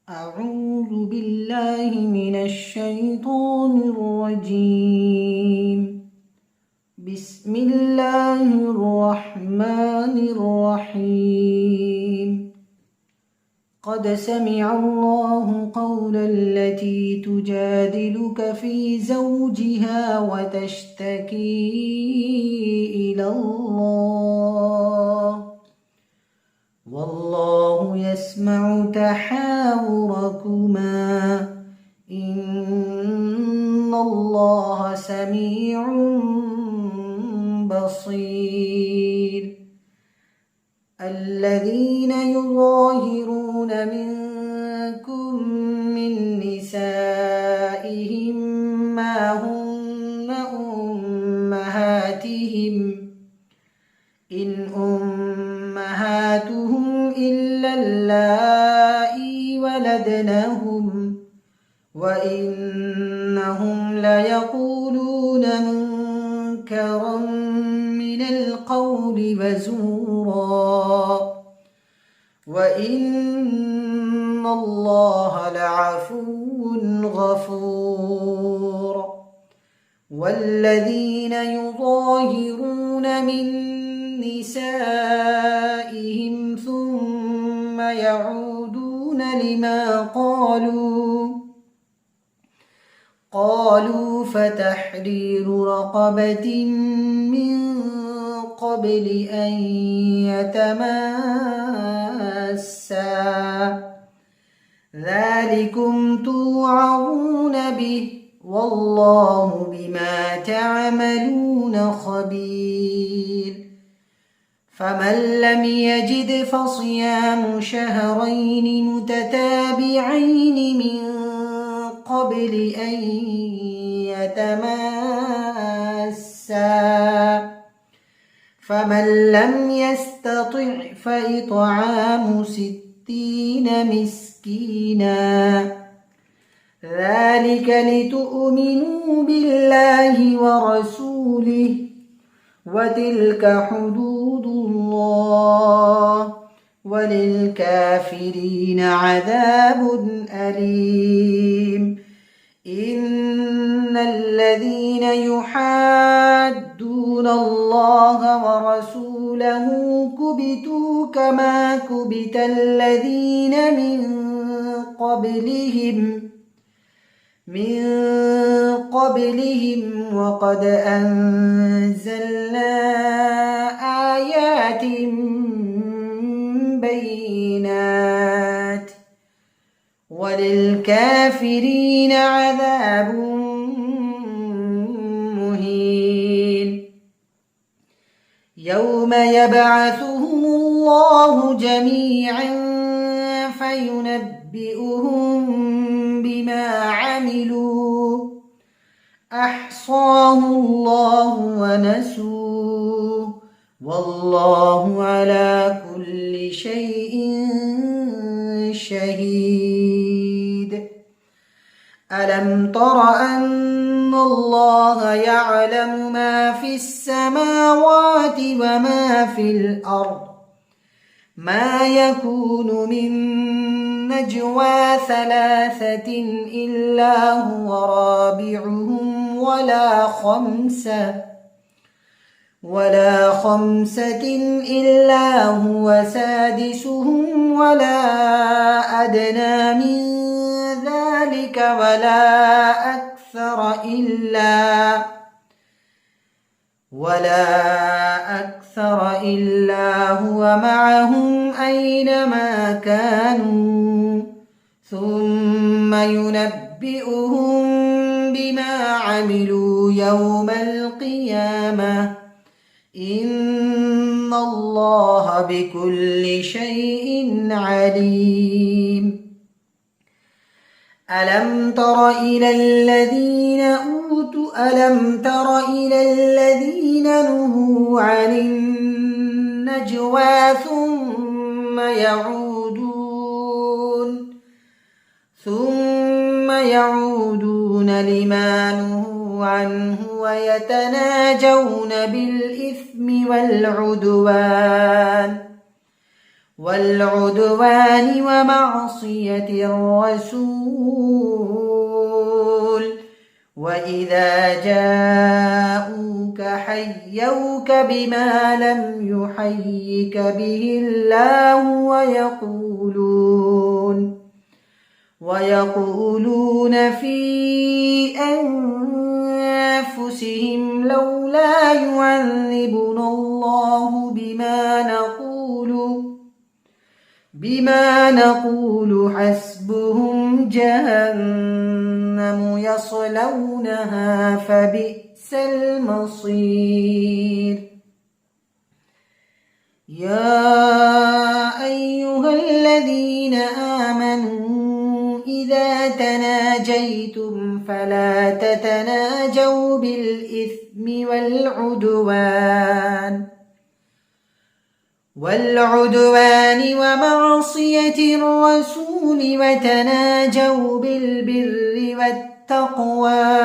أعوذ بالله من الشيطان الرجيم. بسم الله الرحمن الرحيم. قد سمع الله قول التي تجادلك في زوجها وتشتكي إلى الله والله يسمع تحاوركما إن الله سميع بصير. الذين يظاهرون منكم من نسائهم ما هن أمهاتهم إن أمهاتهم إلا اللائي ولدنهم وإنهم ليقولون منكرا من القول وزورا وإن الله لعفو غفور. والذين يظاهرون من نسائهم ثم يعودون لما قالوا فتحرير رقبة من قبل أن يتماسا ذلكم توعظون به والله بما تعملون خبير. فمن لم يجد فصيام شهرين متتابعين من قبل أن يتماسا فمن لم يستطع فإطعام 60 مسكينا ذلك لتؤمنوا بالله ورسوله وتلك حدود الله وللكافرين عذاب أليم. إن الذين يحادون الله ورسوله كبتوا كما كبت الذين من قبلهم وقد أنزلنا آيات بينات وللكافرين عذاب مهين. يوم يبعثهم الله جميعا فينبئهم بما عملوا أحصاه الله ونسوه والله على كل شيء شهيد. ألم تر أن الله يعلم ما في السماوات وما في الأرض ما يكون من نجوى 3 إلا هو رابعهم ولا خمسة إلا هو سادسهم ولا أدنى من ذلك ولا أكثر إلا هو معهم أينما كانوا ثم ينبئهم بما عملوا يوم القيامة إن الله بكل شيء عليم. ألم تر إلى الذين نهوا عن النجوى ثم يعودون لما نهوا عنه ويتناجون بالإثم والعدوان والعدوان ومعصية الرسول وإذا جاءوك حيوك بما لم يحيك به الله ويقولون في أنفسهم لولا يعذبنا الله بما نقول حسبهم جهنم يصلونها فبئس المصير. يا أيها الذين آمنوا إذا تناجيتم فلا تتناجوا بالإثم والعدوان ومعصية الرسول وتناجوا بالبر والتقوى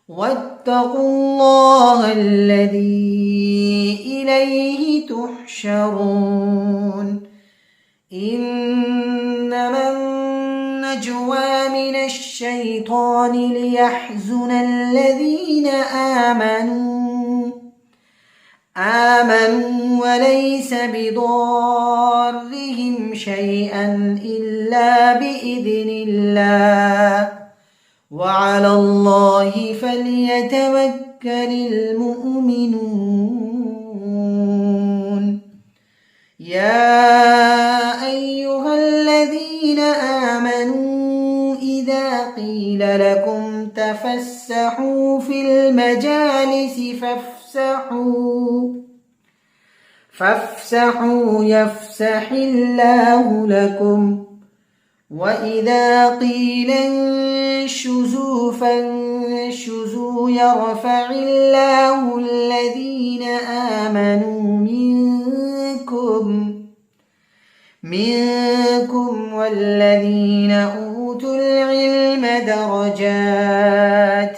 واتقوا الله الذي إليه تحشرون. إنما النجوى من الشيطان ليحزن الذين آمنوا وليس بضارهم شيئا إلا بإذن الله وعلى الله فليتوكل المؤمنون. يا أيها الذين آمنوا إذا قيل لكم تفسحوا في المجالس فافسحوا يفسح الله لكم وإذا قيل انشزوا فانشزوا يرفع الله الذين آمنوا منكم والذين أوتوا العلم درجات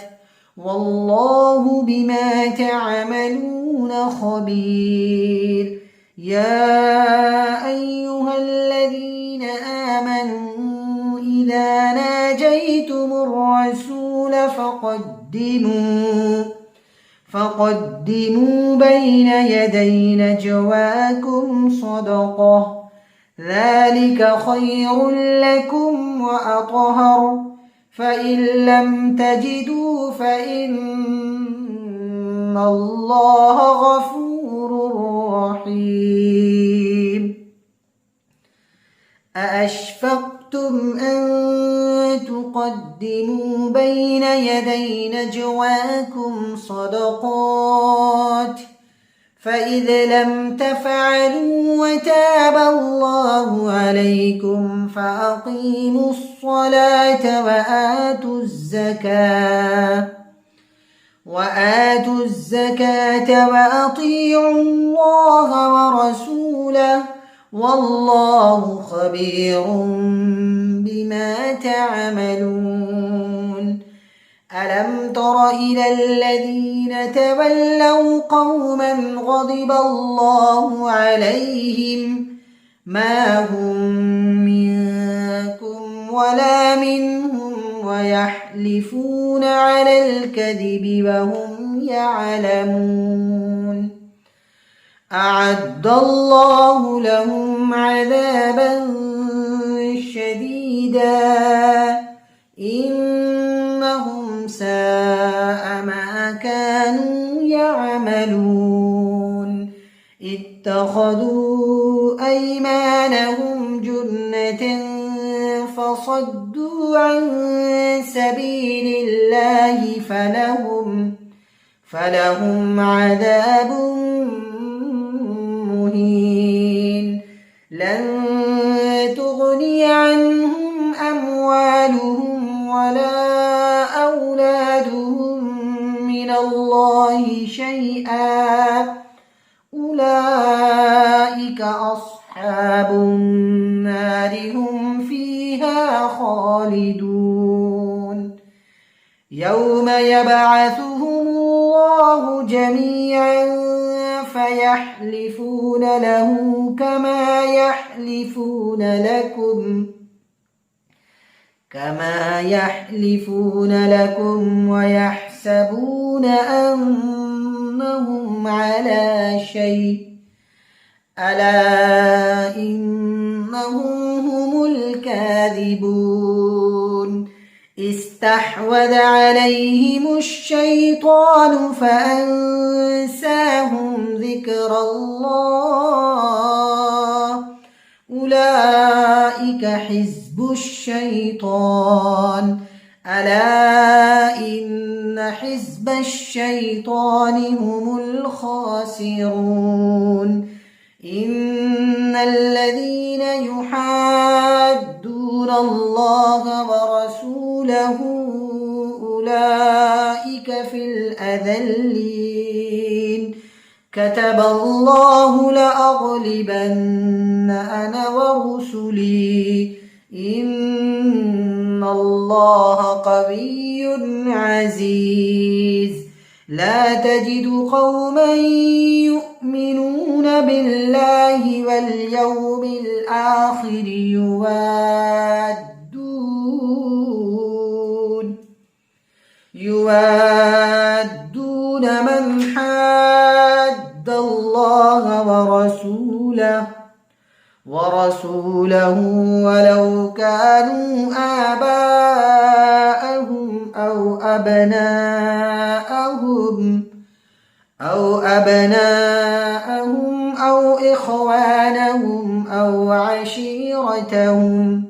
والله بما تعملون خبير. يا أيها الذين آمنوا إذا ناجيتم الرسول فقدموا بين يدي نجواكم صدقة ذلك خير لكم وأطهر فإن لم تجدوا فإن الله غفور رحيم. أأشفقتم أن تقدموا بين يدي نجواكم صدقات فإذ لم تفعلوا وتاب الله عليكم فأقيموا الصلاة وآتوا الزكاة وأطيعوا الله ورسوله والله خبير بما تعملون. ألم تر إلى الذين تولوا قوما غضب الله عليهم ما هم منكم ولا منهم ويحلفون على الكذب وهم يعلمون. أعد الله لهم عذابا شديدا إنهم ساء ما كانوا يعملون. اتخذوا أيمانهم جنة فصدوا عن سبيل الله فلهم عذاب مهين. لن تغني عنهم أموالهم ولا أولادهم من الله شيئا أولئك أصحاب النار هم فيها خالدون. يوم يبعثهم الله جميعا فيحلفون له كما يحلفون لكم ويحسبون أنهم على شيء ألا إنهم هم الكاذبون استحوذ عليهم الشيطان فأنساهم ذكر الله أولئك حزب الشيطان ألا إن حزب الشيطان هم الخاسرون إن الذين يحادون الله ورسوله أولئك في الأذلين كتب الله لأغلبن أنا ورسلي إن الله قوي عزيز لا تجد قوما يؤمنون بالله واليوم الآخر يوادون من حاد الله ورسوله ولو كانوا آباءهم أو أبناءهم أو إخوانهم أو عشيرتهم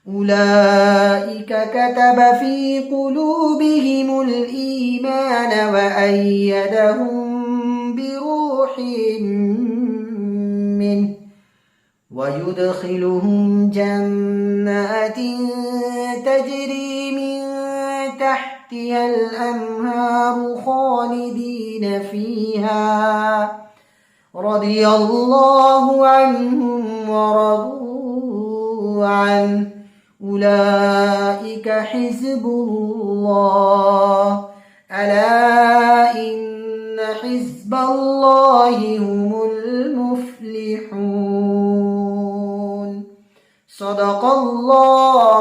أولئك كتب في قلوبهم الإيمان وأيدهم بروح منه ويدخلهم جنات تجري من تحتها الأنهار خالدين فيها رضي الله عنهم ورضوا عنه أولئك حزب الله ألا إن حزب الله هم المفلحون صدق الله